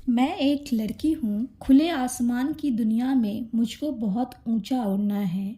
मैं एक लड़की हूँ। खुले आसमान की दुनिया में मुझको बहुत ऊंचा उड़ना है।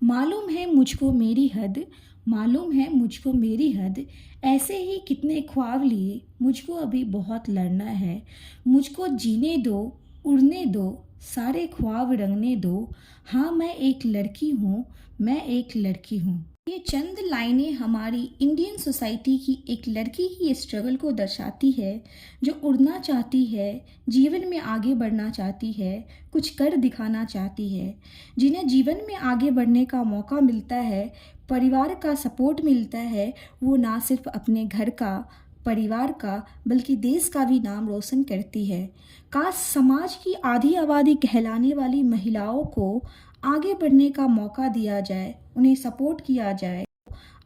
मालूम है मुझको मेरी हद, मालूम है मुझको मेरी हद। ऐसे ही कितने ख्वाब लिए मुझको अभी बहुत लड़ना है। मुझको जीने दो, उड़ने दो, सारे ख्वाब रंगने दो। हाँ, मैं एक लड़की हूँ, मैं एक लड़की हूँ। ये चंद लाइनें हमारी इंडियन सोसाइटी की एक लड़की की स्ट्रगल को दर्शाती है, जो उड़ना चाहती है, जीवन में आगे बढ़ना चाहती है, कुछ कर दिखाना चाहती है। जिन्हें जीवन में आगे बढ़ने का मौका मिलता है, परिवार का सपोर्ट मिलता है, वो ना सिर्फ अपने घर का, परिवार का, बल्कि देश का भी नाम रोशन करती है। काश समाज की आधी आबादी कहलाने वाली महिलाओं को आगे बढ़ने का मौका दिया जाए, उन्हें सपोर्ट किया जाए।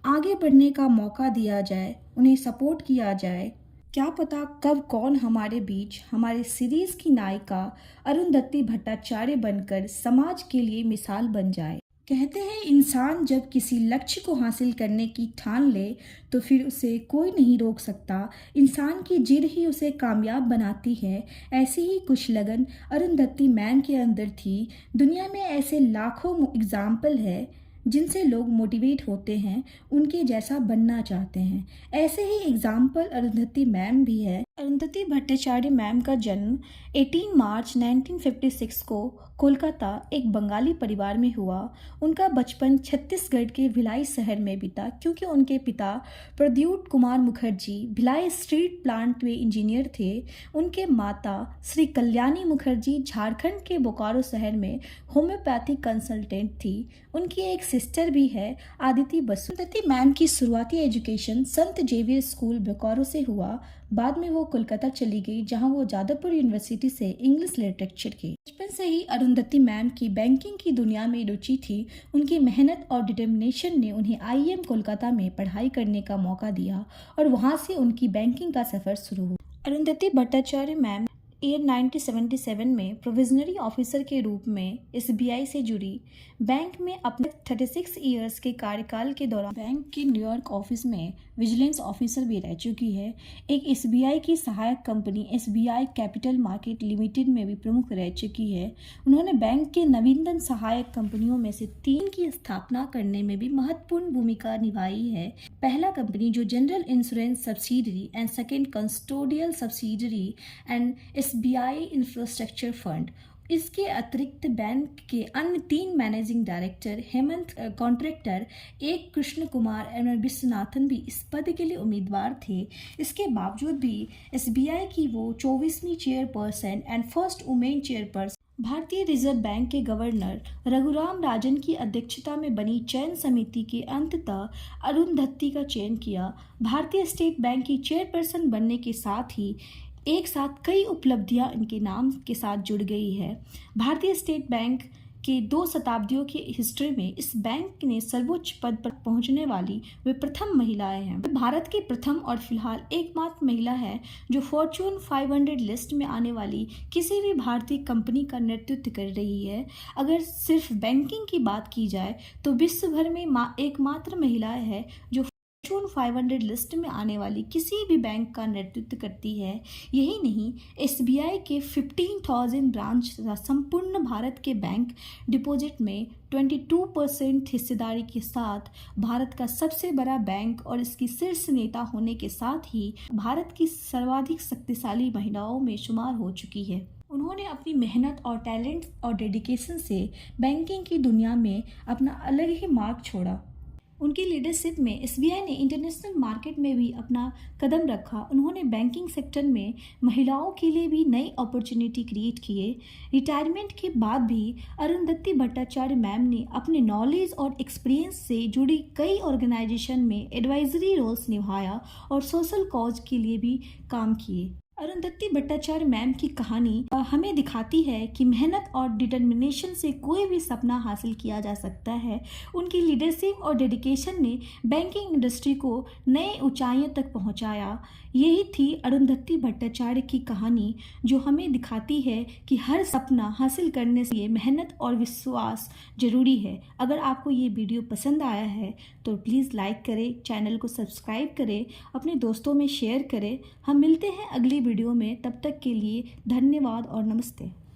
आगे बढ़ने का मौका दिया जाए, उन्हें सपोर्ट किया जाए। क्या पता कब कौन हमारे बीच हमारे सीरीज की नायिका अरुंधति भट्टाचार्य बनकर समाज के लिए मिसाल बन जाए। कहते हैं इंसान जब किसी लक्ष्य को हासिल करने की ठान ले तो फिर उसे कोई नहीं रोक सकता। इंसान की जिद ही उसे कामयाब बनाती है। ऐसी ही कुछ लगन अरुंधति मैम के अंदर थी। दुनिया में ऐसे लाखों एग्जाम्पल है जिनसे लोग मोटिवेट होते हैं, उनके जैसा बनना चाहते हैं। ऐसे ही एग्जाम्पल अरुंधति मैम भी है। अरुंधति भट्टाचार्य मैम का जन्म 18 मार्च 1956 को कोलकाता एक बंगाली परिवार में हुआ। उनका बचपन छत्तीसगढ़ के भिलाई शहर में बीता, क्योंकि उनके पिता प्रद्युत कुमार मुखर्जी भिलाई स्टील प्लांट में इंजीनियर थे। उनके माता श्री कल्याणी मुखर्जी झारखंड के बोकारो शहर में होम्योपैथिक कंसल्टेंट थी। उनकी एक सिस्टर भी है, आदिति बसु। अरुंधति मैम की शुरुआती एजुकेशन संत जेवियर स्कूल बोकारो से हुआ। बाद में वो कोलकाता चली गई, जहां वो जादवपुर यूनिवर्सिटी से इंग्लिश लिटरेचर की। बचपन से ही अरुंधति मैम की बैंकिंग की दुनिया में रुचि थी। उनकी मेहनत और डिटर्मिनेशन ने उन्हें आईएम कोलकाता में पढ़ाई करने का मौका दिया और वहां से उनकी बैंकिंग का सफर शुरू हुआ। अरुंधति भट्टाचार्य मैम ईयर 1977 में प्रोविजनरी ऑफिसर के रूप में एसबीआई से जुड़ी। बैंक में अपने 36 ईयर्स के कार्यकाल के दौरान बैंक के न्यूयॉर्क ऑफिस में विजिलेंस ऑफिसर भी रह चुकी है। एक एसबीआई की सहायक company SBI capital market limited में भी प्रमुख रह चुकी है। उन्होंने बैंक के नवीनतम सहायक कंपनियों में से 3 की स्थापना करने में भी महत्वपूर्ण भूमिका निभाई है। पहला कंपनी जो general insurance subsidiary and second custodial subsidiary and SBI infrastructure fund. इसके अतिरिक्त बैंक के अन्य 3 मैनेजिंग डायरेक्टर हेमंत कॉन्ट्रैक्टर, एक कृष्ण कुमार एवं विश्वनाथन भी इस पद के लिए उम्मीदवार थे। इसके बावजूद भी एसबीआई की वो 24वीं chairperson and first women chairperson. भारतीय रिजर्व बैंक के गवर्नर रघुराम राजन की अध्यक्षता में बनी चयन समिति के अंततः अरुंधति का चयन किया। भारतीय स्टेट बैंक की चेयरपर्सन बनने के साथ ही एक साथ कई उपलब्धियां इनके नाम के साथ जुड़ गई है। भारतीय स्टेट बैंक के 2 शताब्दियों की हिस्ट्री में इस बैंक ने सर्वोच्च पद पर पहुंचने वाली वे प्रथम महिलाएं हैं। भारत की प्रथम और फिलहाल एकमात्र महिला है जो फॉर्च्यून 500 लिस्ट में आने वाली किसी भी भारतीय कंपनी का नेतृत्व कर रही है। अगर सिर्फ बैंकिंग की बात की जाए तो विश्व भर में एकमात्र महिला है जो फॉर्च्यून 500 लिस्ट में आने वाली किसी भी बैंक का नेतृत्व करती है। यही नहीं, एसबीआई के 15,000 ब्रांच संपूर्ण भारत के बैंक डिपॉजिट में 22% हिस्सेदारी के साथ भारत का सबसे बड़ा बैंक और इसकी शीर्ष नेता होने के साथ ही भारत की सर्वाधिक शक्तिशाली महिलाओं में शुमार हो चुकी है। उन्होंने अपनी मेहनत और टैलेंट और डेडिकेशन से बैंकिंग की दुनिया में अपना अलग ही मार्क छोड़ा। उनकी लीडरशिप में एसबीआई ने इंटरनेशनल मार्केट में भी अपना कदम रखा। उन्होंने बैंकिंग सेक्टर में महिलाओं के लिए भी नई अपॉर्चुनिटी क्रिएट किए। रिटायरमेंट के बाद भी अरुंधति भट्टाचार्य मैम ने अपने नॉलेज और एक्सपीरियंस से जुड़ी कई ऑर्गेनाइजेशन में एडवाइजरी रोल्स निभाया और सोशल कॉज के लिए भी काम किए। अरुंधति भट्टाचार्य मैम की कहानी हमें दिखाती है कि मेहनत और डिटर्मिनेशन से कोई भी सपना हासिल किया जा सकता है। उनकी लीडरशिप और डेडिकेशन ने बैंकिंग इंडस्ट्री को नए ऊंचाइयों तक पहुंचाया। यही थी अरुंधति भट्टाचार्य की कहानी, जो हमें दिखाती है कि हर सपना हासिल करने से मेहनत और विश्वास जरूरी है। अगर आपको ये वीडियो पसंद आया है तो प्लीज़ लाइक करें, चैनल को सब्सक्राइब करें, अपने दोस्तों में शेयर करें। हम मिलते हैं अगली वीडियो में। तब तक के लिए धन्यवाद और नमस्ते।